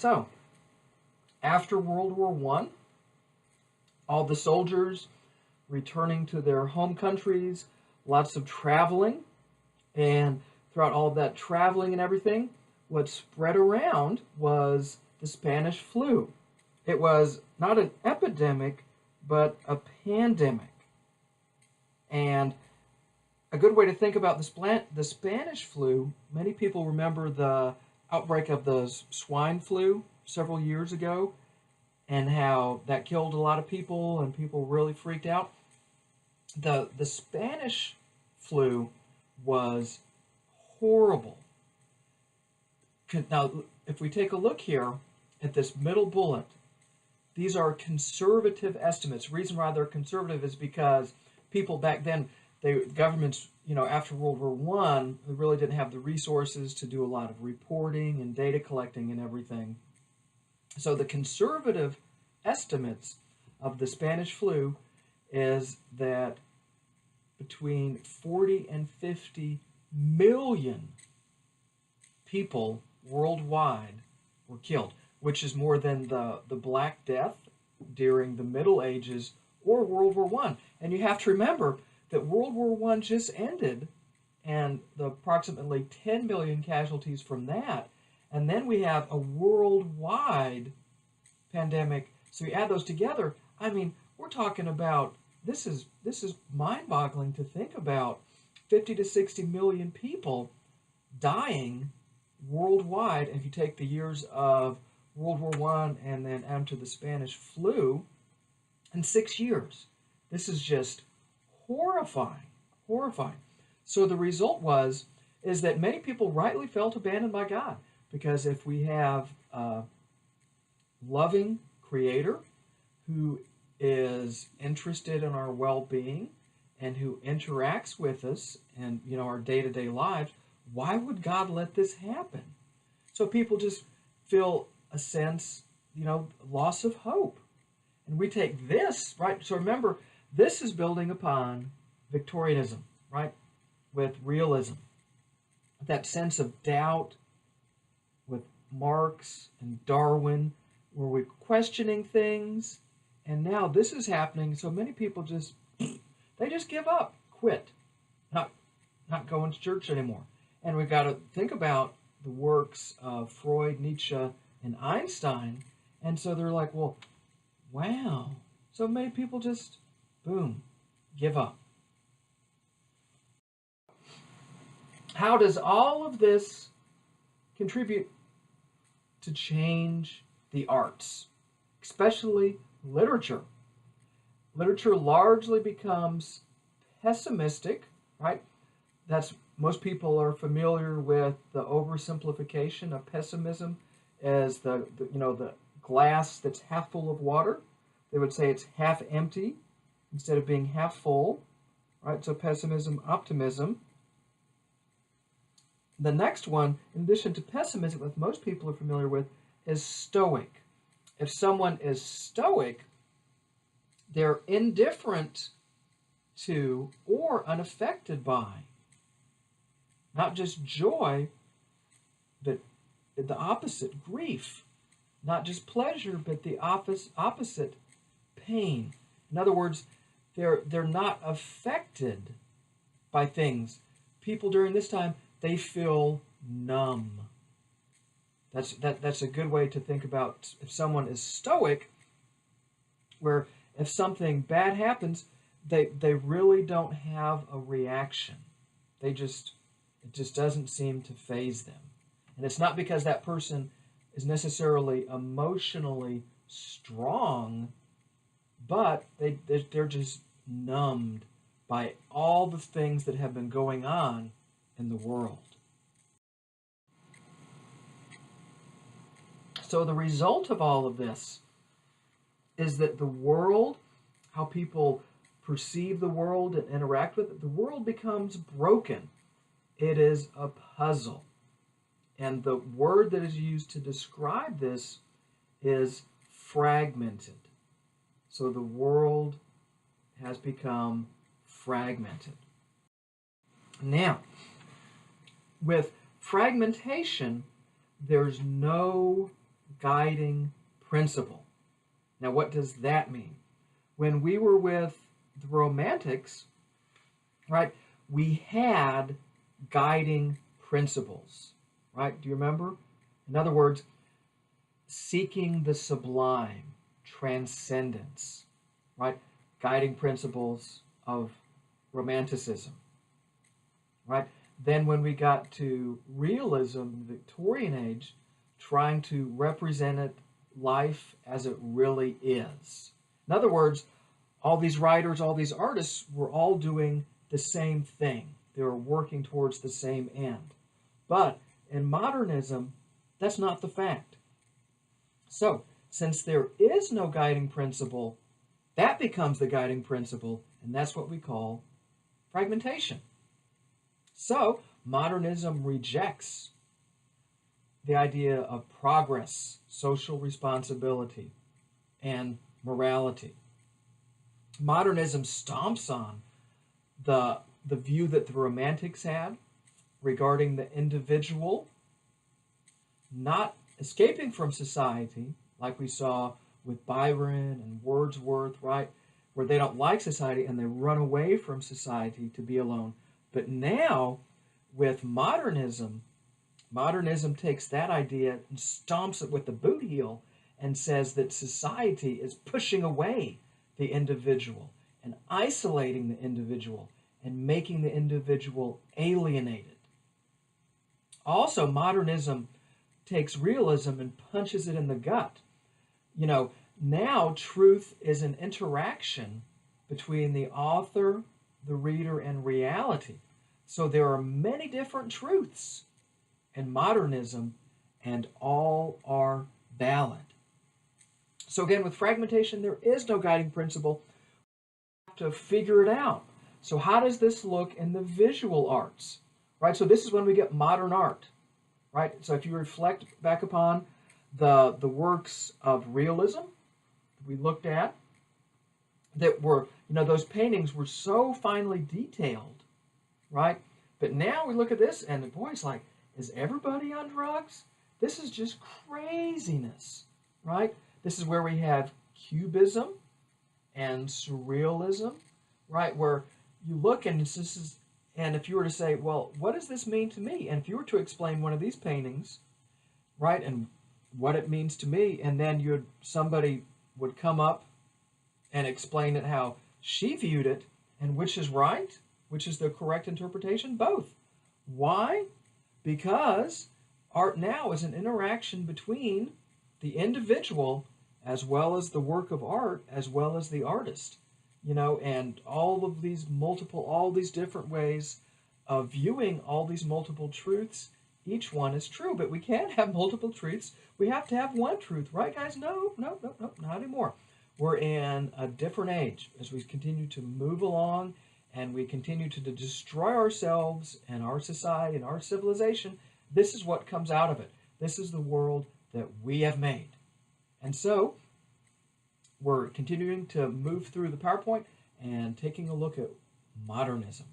So, after World War I, all the soldiers returning to their home countries, lots of traveling, and throughout all of that traveling and everything, what spread around was the Spanish flu. It was not an epidemic, but a pandemic. And a good way to think about the Spanish flu, many people remember the outbreak of the swine flu several years ago and how that killed a lot of people and people really freaked out. The Spanish flu was horrible. Now, if we take a look here at this middle bullet, these are conservative estimates. The reason why they're conservative is because people back then, governments, after World War I, they really didn't have the resources to do a lot of reporting and data collecting and everything. So the conservative estimates of the Spanish flu is that between 40 and 50 million people worldwide were killed, which is more than the Black Death during the Middle Ages or World War I. And you have to remember that World War I just ended, and the approximately 10 million casualties from that, and then we have a worldwide pandemic. So you add those together, I mean, we're talking about, this is mind-boggling to think about 50 to 60 million people dying worldwide. If you take the years of World War I and then after the Spanish flu, in 6 years. This is just horrifying, horrifying. So the result is that many people rightly felt abandoned by God, because if we have a loving Creator who is interested in our well-being and who interacts with us and our day-to-day lives, why would God let this happen? So people just feel a sense, loss of hope. And we take this, right? So remember, this is building upon Victorianism, right? With realism. That sense of doubt with Marx and Darwin, where we're questioning things. And now this is happening, so many people they just give up, quit, not going to church anymore. And we've got to think about the works of Freud, Nietzsche, and Einstein. And so they're like, well, wow. So many people just, boom, give up. How does all of this contribute to change the arts, especially literature? Literature largely becomes pessimistic, right? Most people are familiar with the oversimplification of pessimism as the glass that's half full of water. They would say it's half empty instead of being half full, right? So pessimism, optimism. The next one, in addition to pessimism, that most people are familiar with, is stoic. If someone is stoic, they're indifferent to or unaffected by not just joy, but the opposite, grief. Not just pleasure, but the opposite, pain. In other words, they're not affected by things. People during this time, they feel numb. That's a good way to think about if someone is stoic, where if something bad happens, they really don't have a reaction. It just doesn't seem to faze them. And it's not because that person is necessarily emotionally strong, but they're just numbed by all the things that have been going on in the world. So the result of all of this is that the world, how people perceive the world and interact with it, the world becomes broken. It is a puzzle. And the word that is used to describe this is fragmented. So the world has become fragmented. Now, with fragmentation, there's no guiding principle. Now, what does that mean? When we were with the Romantics, right, we had guiding principles, right? Do you remember? In other words, seeking the sublime, transcendence, right? Guiding principles of Romanticism, right? Then when we got to realism, the Victorian age, trying to represent it, life as it really is. In other words, all these writers, all these artists were all doing the same thing. They were working towards the same end. But in modernism, that's not the fact. So, since there is no guiding principle, that becomes the guiding principle, and that's what we call fragmentation. So, modernism rejects the idea of progress, social responsibility, and morality. Modernism stomps on the view that the Romantics had regarding the individual not escaping from society, like we saw with Byron and Wordsworth, right? Where they don't like society and they run away from society to be alone. But now, with modernism, modernism takes that idea and stomps it with the boot heel and says that society is pushing away the individual and isolating the individual and making the individual alienated. Also, modernism takes realism and punches it in the gut. You know, now truth is an interaction between the author, the reader, and reality. So there are many different truths in modernism, and all are valid. So again, with fragmentation, there is no guiding principle. We have to figure it out. So how does this look in the visual arts? Right, so this is when we get modern art. Right, so if you reflect back upon the works of realism we looked at, that were, you know, those paintings were so finely detailed, right? But now we look at this and boy, it's like, is everybody on drugs? This is just craziness, right? This is where we have cubism and surrealism, right? Where you look and this is, and if you were to say, well, what does this mean to me? And if you were to explain one of these paintings, right, and what it means to me, and then somebody would come up and explain it how she viewed it, and which is right, which is the correct interpretation? Both. Why? Because art now is an interaction between the individual as well as the work of art, as well as the artist. You know, and all these different ways of viewing all these multiple truths, each one is true, but we can't have multiple truths. We have to have one truth, right, guys? No, not anymore. We're in a different age as we continue to move along and we continue to destroy ourselves and our society and our civilization. This is what comes out of it. This is the world that we have made. And so, we're continuing to move through the PowerPoint and taking a look at modernism.